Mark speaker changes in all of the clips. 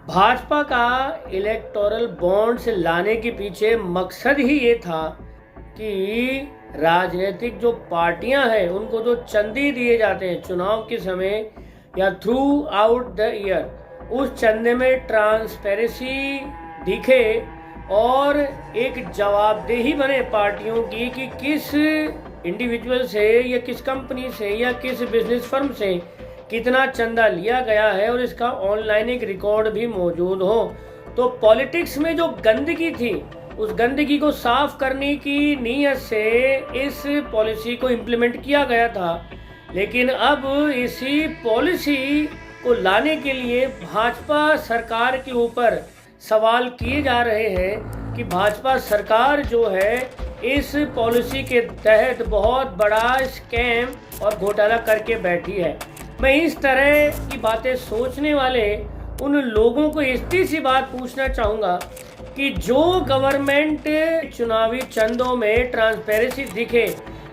Speaker 1: भाजपा का electoral bonds लाने के पीछे मकसद ही ये था कि राजनीतिक जो पार्टियां हैं उनको जो चंदे दिए जाते हैं चुनाव के समय या थ्रू आउट द ईयर, उस चंदे में ट्रांसपेरेंसी दिखे और एक जवाबदेही बने पार्टियों की कि किस इंडिविजुअल से या किस कंपनी से या किस बिजनेस फर्म से कितना चंदा लिया गया है और इसका ऑनलाइन एक रिकॉर्ड भी मौजूद हो। तो पॉलिटिक्स में जो गंदगी थी उस गंदगी को साफ करने की नीयत से इस पॉलिसी को इम्प्लीमेंट किया गया था। लेकिन अब इसी पॉलिसी को लाने के लिए भाजपा सरकार के ऊपर सवाल किए जा रहे हैं कि भाजपा सरकार जो है इस पॉलिसी के तहत बहुत बड़ा स्कैम और घोटाला करके बैठी है। मैं इस तरह की बातें सोचने वाले उन लोगों को इतनी सी बात पूछना चाहूँगा कि जो गवर्नमेंट चुनावी चंदों में ट्रांसपेरेंसी दिखे,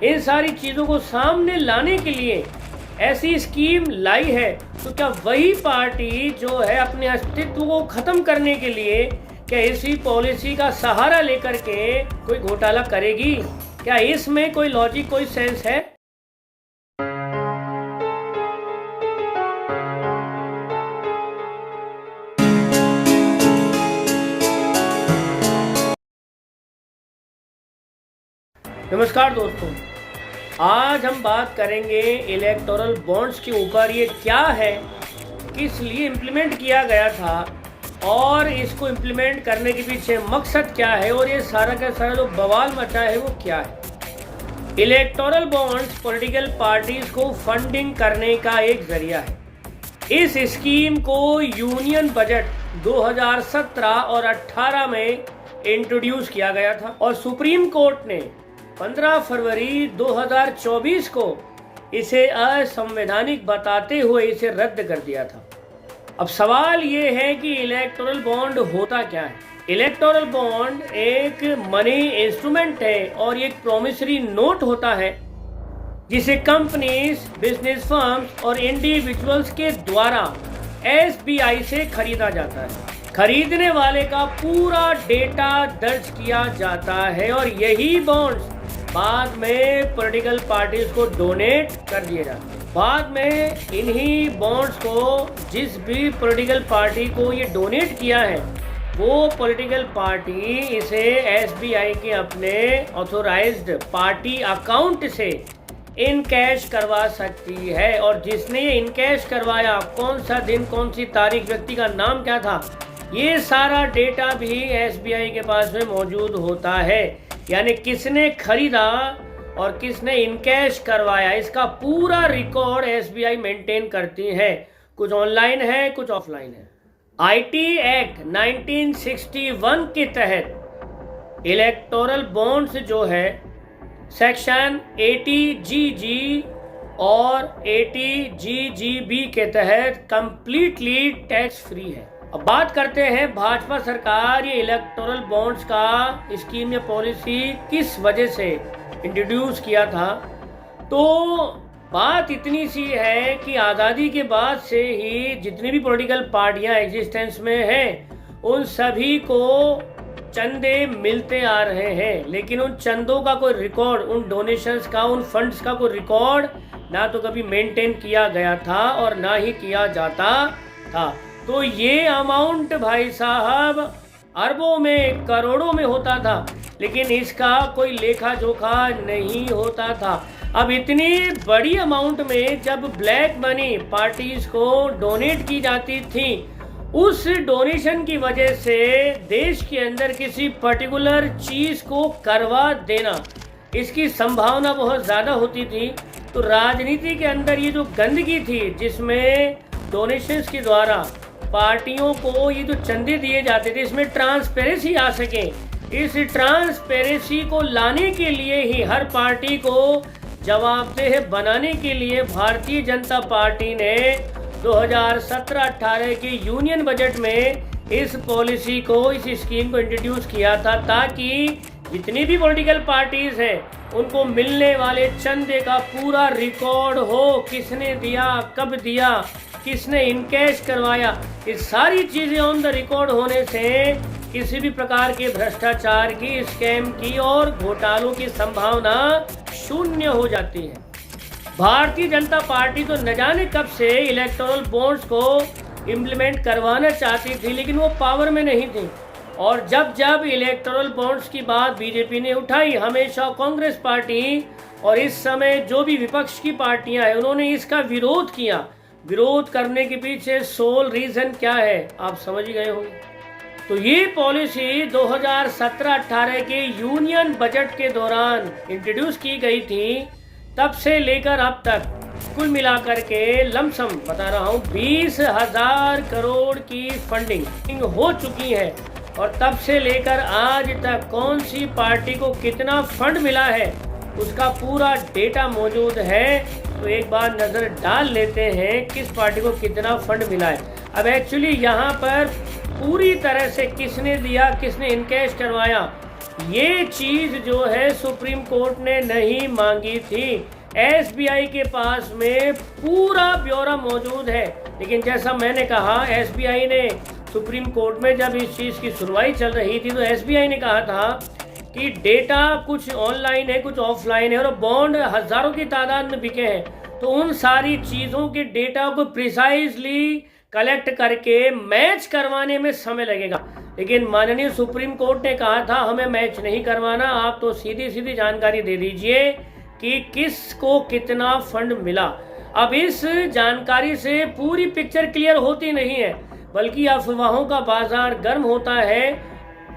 Speaker 1: इन सारी चीज़ों को सामने लाने के लिए ऐसी स्कीम लाई है, तो क्या वही पार्टी जो है अपने अस्तित्व को ख़त्म करने के लिए क्या इसी पॉलिसी का सहारा लेकर के कोई घोटाला करेगी? क्या इसमें कोई लॉजिक, कोई सेंस है? नमस्कार दोस्तों, आज हम बात करेंगे इलेक्टोरल बॉन्ड्स के ऊपर। ये क्या है, किस लिए इम्प्लीमेंट किया गया था और इसको इम्प्लीमेंट करने के पीछे मकसद क्या है और ये सारा का सारा जो बवाल मचा है वो क्या है। इलेक्टोरल बॉन्ड्स पॉलिटिकल पार्टीज को फंडिंग करने का एक जरिया है। इस स्कीम को यूनियन बजट 2017 और 18 में इंट्रोड्यूस किया गया था और सुप्रीम कोर्ट ने 15 फरवरी 2024 को इसे असंवैधानिक बताते हुए इसे रद्द कर दिया था। अब सवाल ये है कि इलेक्टोरल बॉन्ड होता क्या है। इलेक्टोरल बॉन्ड एक मनी इंस्ट्रूमेंट है और एक प्रोमिसरी नोट होता है जिसे कंपनीज, बिजनेस फर्म्स और इंडिविजुअल्स के द्वारा एसबीआई से खरीदा जाता है। खरीदने वाले का पूरा डेटा दर्ज किया जाता है और यही बॉन्ड्स बाद में पॉलिटिकल पार्टीज को डोनेट कर दिए जाते हैं। बाद में इन्हीं बॉन्ड्स को जिस भी पॉलिटिकल पार्टी को ये डोनेट किया है वो पॉलिटिकल पार्टी इसे एसबीआई के अपने ऑथोराइज्ड पार्टी अकाउंट से इन कैश करवा सकती है। और जिसने ये इन कैश करवाया, कौन सा दिन, कौन सी तारीख, व्यक्ति का नाम क्या था, ये सारा डेटा भी एसबीआई के पास में मौजूद होता है। यानी किसने खरीदा और किसने इनकैश करवाया, इसका पूरा रिकॉर्ड एसबीआई मेंटेन करती है। कुछ ऑनलाइन है, कुछ ऑफलाइन है। आईटी एक्ट 1961 के तहत इलेक्टोरल बॉन्ड्स जो है सेक्शन 80GG और 80GGB के तहत कंप्लीटली टैक्स फ्री है। अब बात करते हैं भाजपा सरकार ये इलेक्टोरल बॉन्ड्स का स्कीम या पॉलिसी किस वजह से इंट्रोड्यूस किया था। तो बात इतनी सी है कि आज़ादी के बाद से ही जितनी भी पॉलिटिकल पार्टियां एग्जिस्टेंस में हैं उन सभी को चंदे मिलते आ रहे हैं, लेकिन उन चंदों का कोई रिकॉर्ड, उन डोनेशंस का, उन फंड्स का कोई रिकॉर्ड ना तो कभी मेंटेन किया गया था और ना ही किया जाता था। तो ये अमाउंट भाई साहब अरबों में, करोड़ों में होता था, लेकिन इसका कोई लेखा जोखा नहीं होता था। अब इतनी बड़ी अमाउंट में जब ब्लैक मनी पार्टीज को डोनेट की जाती थी, उस डोनेशन की वजह से देश के अंदर किसी पर्टिकुलर चीज को करवा देना, इसकी संभावना बहुत ज़्यादा होती थी। तो राजनीति के अंदर ये जो गंदगी थी जिसमें डोनेशंस के द्वारा पार्टियों को ये जो चंदे दिए जाते थे, इसमें ट्रांसपेरेंसी आ सके, इस ट्रांसपेरेंसी को लाने के लिए ही, हर पार्टी को जवाबदेह बनाने के लिए भारतीय जनता पार्टी ने 2017-18 के यूनियन बजट में इस पॉलिसी को, इस स्कीम को इंट्रोड्यूस किया था ताकि जितनी भी पॉलिटिकल पार्टीज हैं उनको मिलने वाले चंदे का पूरा रिकॉर्ड हो, किसने दिया, कब दिया, किसने इनकैश करवाया, ये सारी चीज़ें ऑन द रिकॉर्ड होने से किसी भी प्रकार के भ्रष्टाचार की, स्कैम की और घोटालों की संभावना शून्य हो जाती है। भारतीय जनता पार्टी तो न जाने कब से इलेक्टोरल बॉन्ड्स को इम्प्लीमेंट करवाना चाहती थी, लेकिन वो पावर में नहीं थी। और जब जब इलेक्टोरल बॉन्ड्स की बात बीजेपी ने उठाई, हमेशा कांग्रेस पार्टी और इस समय जो भी विपक्ष की पार्टियां हैं उन्होंने इसका विरोध किया। विरोध करने के पीछे सोल रीजन क्या है आप समझ ही गए होंगे। तो ये पॉलिसी 2017-18 के यूनियन बजट के दौरान इंट्रोड्यूस की गई थी। तब से लेकर अब तक कुल मिलाकर के लमसम बता रहा हूँ 20,000 करोड़ की फंडिंग हो चुकी है। और तब से लेकर आज तक कौन सी पार्टी को कितना फंड मिला है उसका पूरा डेटा मौजूद है। तो एक बार नज़र डाल लेते हैं किस पार्टी को कितना फंड मिला है। अब एक्चुअली यहाँ पर पूरी तरह से किसने दिया, किसने इनकैश करवाया, ये चीज़ जो है सुप्रीम कोर्ट ने नहीं मांगी थी। एसबीआई के पास में पूरा ब्यौरा मौजूद है, लेकिन जैसा मैंने कहा एसबीआई ने सुप्रीम कोर्ट में जब इस चीज़ की सुनवाई चल रही थी तो एसबीआई ने कहा था कि डेटा कुछ ऑनलाइन है, कुछ ऑफलाइन है और बॉन्ड हज़ारों की तादाद में बिके हैं। तो उन सारी चीज़ों के डेटा को प्रिसाइजली कलेक्ट करके मैच करवाने में समय लगेगा। लेकिन माननीय सुप्रीम कोर्ट ने कहा था हमें मैच नहीं करवाना, आप तो सीधी सीधी जानकारी दे दीजिए कि किसको कितना फंड मिला। अब इस जानकारी से पूरी पिक्चर क्लियर होती नहीं है, बल्कि अफवाहों का बाजार गर्म होता है।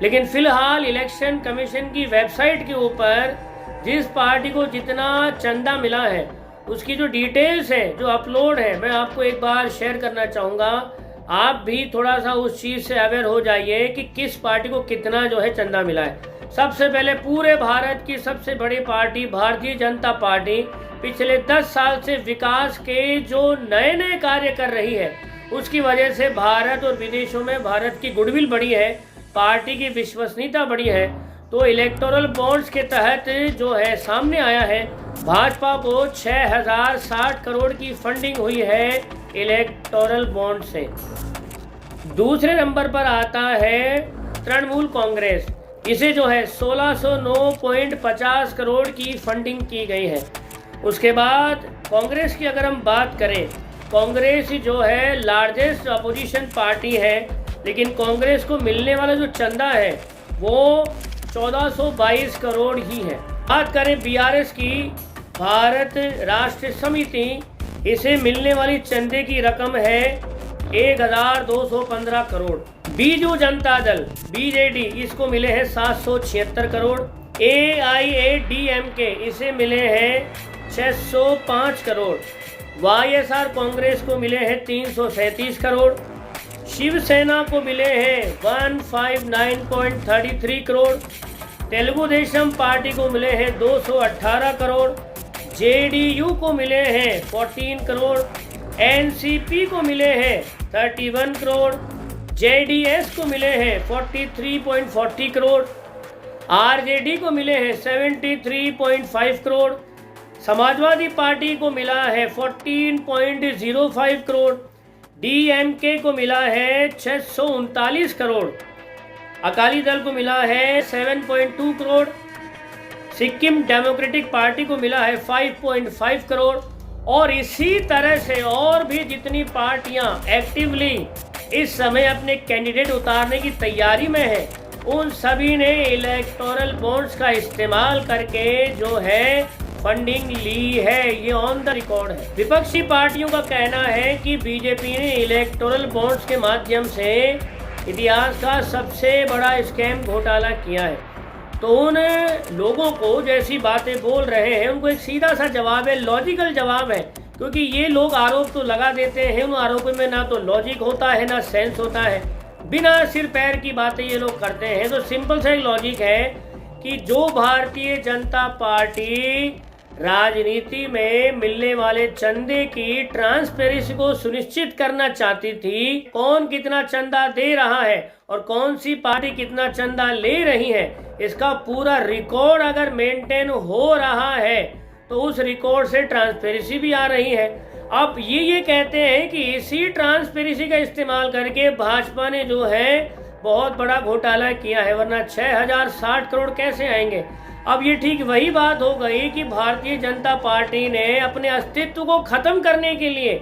Speaker 1: लेकिन फिलहाल इलेक्शन कमीशन की वेबसाइट के ऊपर जिस पार्टी को जितना चंदा मिला है उसकी जो डिटेल्स है, जो अपलोड है, मैं आपको एक बार शेयर करना चाहूँगा। आप भी थोड़ा सा उस चीज़ से अवेयर हो जाइए कि किस पार्टी को कितना जो है चंदा मिला है। सबसे पहले पूरे भारत की सबसे बड़ी पार्टी भारतीय जनता पार्टी पिछले 10 साल से विकास के जो नए नए कार्य कर रही है उसकी वजह से भारत और विदेशों में भारत की गुडविल बढ़ी है, पार्टी की विश्वसनीयता बढ़ी है। तो इलेक्टोरल बॉन्ड्स के तहत जो है सामने आया है भाजपा को 6,060 करोड़ की फंडिंग हुई है इलेक्टोरल बॉन्ड से। दूसरे नंबर पर आता है तृणमूल कांग्रेस, इसे जो है 1609.50 करोड़ की फंडिंग की गई है। उसके बाद कांग्रेस की अगर हम बात करें, कांग्रेस जो है लार्जेस्ट अपोजिशन पार्टी है, लेकिन कांग्रेस को मिलने वाला जो चंदा है वो 1422 करोड़ ही है। बात करें बीआरएस की, भारत राष्ट्र समिति, इसे मिलने वाली चंदे की रकम है 1215 करोड़। बीजू जनता दल बीजेडी, इसको मिले हैं 776 करोड़। AIADMK, इसे मिले हैं 605 करोड़। YSR कांग्रेस को मिले हैं 337 करोड़। शिवसेना को मिले हैं 159.33 करोड़। तेलुगु देशम पार्टी को मिले हैं 218 करोड़। JDU को मिले हैं 14 करोड़। NCP को मिले हैं 31 करोड़। JDS को मिले हैं 43.40 करोड़। RJD को मिले हैं 73.5 करोड़। समाजवादी पार्टी को मिला है 14.05 करोड़। DMK को मिला है 639 करोड़। अकाली दल को मिला है 7.2 करोड़। सिक्किम डेमोक्रेटिक पार्टी को मिला है 5.5 करोड़। और इसी तरह से और भी जितनी पार्टियां एक्टिवली इस समय अपने कैंडिडेट उतारने की तैयारी में है, उन सभी ने इलेक्टोरल बॉन्ड्स का इस्तेमाल करके जो है फंडिंग ली है। ये ऑन द रिकॉर्ड है। विपक्षी पार्टियों का कहना है कि बीजेपी ने इलेक्टोरल बॉन्ड्स के माध्यम से इतिहास का सबसे बड़ा स्कैम घोटाला किया है। तो उन लोगों को जैसी बातें बोल रहे हैं उनको एक सीधा सा जवाब है, लॉजिकल जवाब है, क्योंकि ये लोग आरोप तो लगा देते हैं, उन आरोपों में ना तो लॉजिक होता है ना सेंस होता है, बिना सिर पैर की बातें ये लोग करते हैं। तो सिंपल सा एक लॉजिक है कि जो भारतीय जनता पार्टी राजनीति में मिलने वाले चंदे की ट्रांसपेरेंसी को सुनिश्चित करना चाहती थी। कौन कितना चंदा दे रहा है और कौन सी पार्टी कितना चंदा ले रही है, इसका पूरा रिकॉर्ड अगर मेंटेन हो रहा है तो उस रिकॉर्ड से ट्रांसपेरेंसी भी आ रही है। अब ये कहते हैं कि इसी ट्रांसपेरेंसी का इस्तेमाल करके भाजपा ने जो है बहुत बड़ा घोटाला किया है, वरना 6060 करोड़ कैसे आएंगे। अब ये ठीक वही बात हो गई कि भारतीय जनता पार्टी ने अपने अस्तित्व को खत्म करने के लिए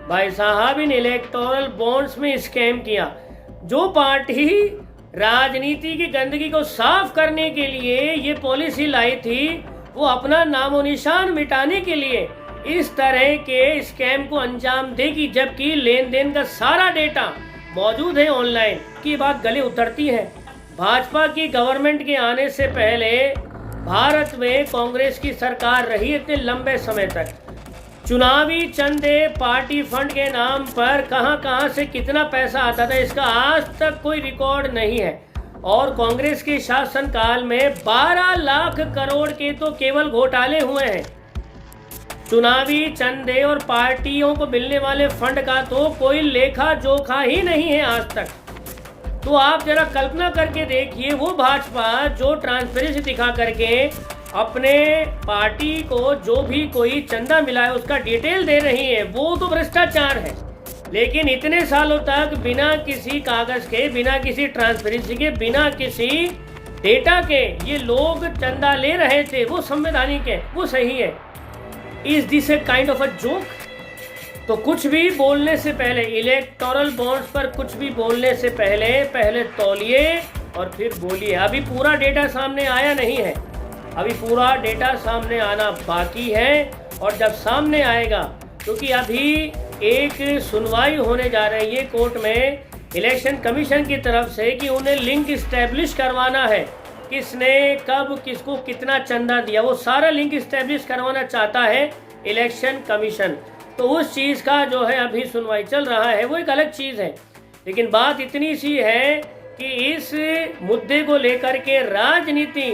Speaker 1: भाई साहब इन इलेक्टोरल बॉन्ड्स में स्कैम किया। जो पार्टी राजनीति की गंदगी को साफ करने के लिए ये पॉलिसी लाई थी, वो अपना नामो निशान मिटाने के लिए इस तरह के स्कैम को अंजाम देगी, जबकि लेन देन का सारा डेटा मौजूद है ऑनलाइन। की बात गले उतरती है। भाजपा की गवर्नमेंट के आने से पहले भारत में कांग्रेस की सरकार रही इतने लंबे समय तक। चुनावी चंदे, पार्टी फंड के नाम पर कहां से कितना पैसा आता था, इसका आज तक कोई रिकॉर्ड नहीं है। और कांग्रेस के शासनकाल में 12 लाख करोड़ के तो केवल घोटाले हुए हैं। चुनावी चंदे और पार्टियों को मिलने वाले फंड का तो कोई लेखा जोखा ही नहीं है आज तक। तो आप जरा कल्पना करके देखिए, वो भाजपा जो ट्रांसपेरेंसी दिखा करके अपने पार्टी को जो भी कोई चंदा मिला है उसका डिटेल दे रही है, वो तो भ्रष्टाचार है। लेकिन इतने सालों तक बिना किसी कागज के, बिना किसी ट्रांसपेरेंसी के, बिना किसी डेटा के ये लोग चंदा ले रहे थे। वो संवैधानिक है, वो सही है। Is this a kind of a joke? तो कुछ भी बोलने से पहले, इलेक्टोरल बॉन्ड्स पर कुछ भी बोलने से पहले तौलिए और फिर बोलिए। अभी पूरा डेटा सामने आया नहीं है, अभी पूरा डेटा सामने आना बाकी है। और जब सामने आएगा, क्योंकि अभी एक सुनवाई होने जा रही है कोर्ट में इलेक्शन कमीशन की तरफ से कि उन्हें लिंक इस्टेब्लिश करवाना है, किसने कब किसको कितना चंदा दिया, वो सारा लिंक इस्टेब्लिश करवाना चाहता है इलेक्शन कमीशन। तो उस चीज़ का जो है अभी सुनवाई चल रहा है, वो एक अलग चीज़ है। लेकिन बात इतनी सी है कि इस मुद्दे को लेकर के राजनीति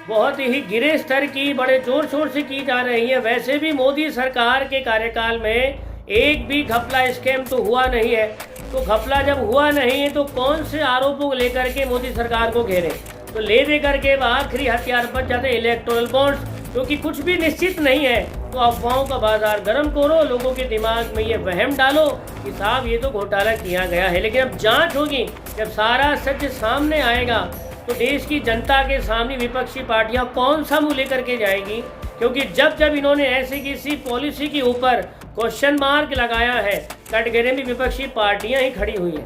Speaker 1: बहुत ही गिरे स्तर की, बड़े जोर शोर से की जा रही है। वैसे भी मोदी सरकार के कार्यकाल में एक भी घपला स्कैम तो हुआ नहीं है। तो घपला जब हुआ नहीं है तो कौन से आरोपों को लेकर के मोदी सरकार को घेरे? तो ले दे करके आखिरी हथियार बच जाते इलेक्टोरल बॉन्ड्स, क्योंकि कुछ भी निश्चित नहीं है। तो अफवाहों का बाजार गर्म करो, लोगों के दिमाग में ये वहम डालो कि साहब ये तो घोटाला किया गया है। लेकिन अब जांच होगी, जब सारा सच सामने आएगा तो देश की जनता के सामने विपक्षी पार्टियां कौन सा मुंह लेकर के जाएगी? क्योंकि जब इन्होंने ऐसी किसी पॉलिसी के ऊपर क्वेश्चन मार्क लगाया है, कटघरे में विपक्षी पार्टियां ही खड़ी हुई हैं।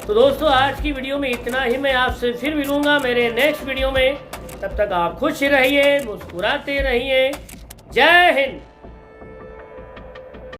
Speaker 1: तो दोस्तों, आज की वीडियो में इतना ही। मैं आपसे फिर मिलूंगा मेरे नेक्स्ट वीडियो में। तब तक आप खुश रहिए, मुस्कुराते रहिए। जय हिंद।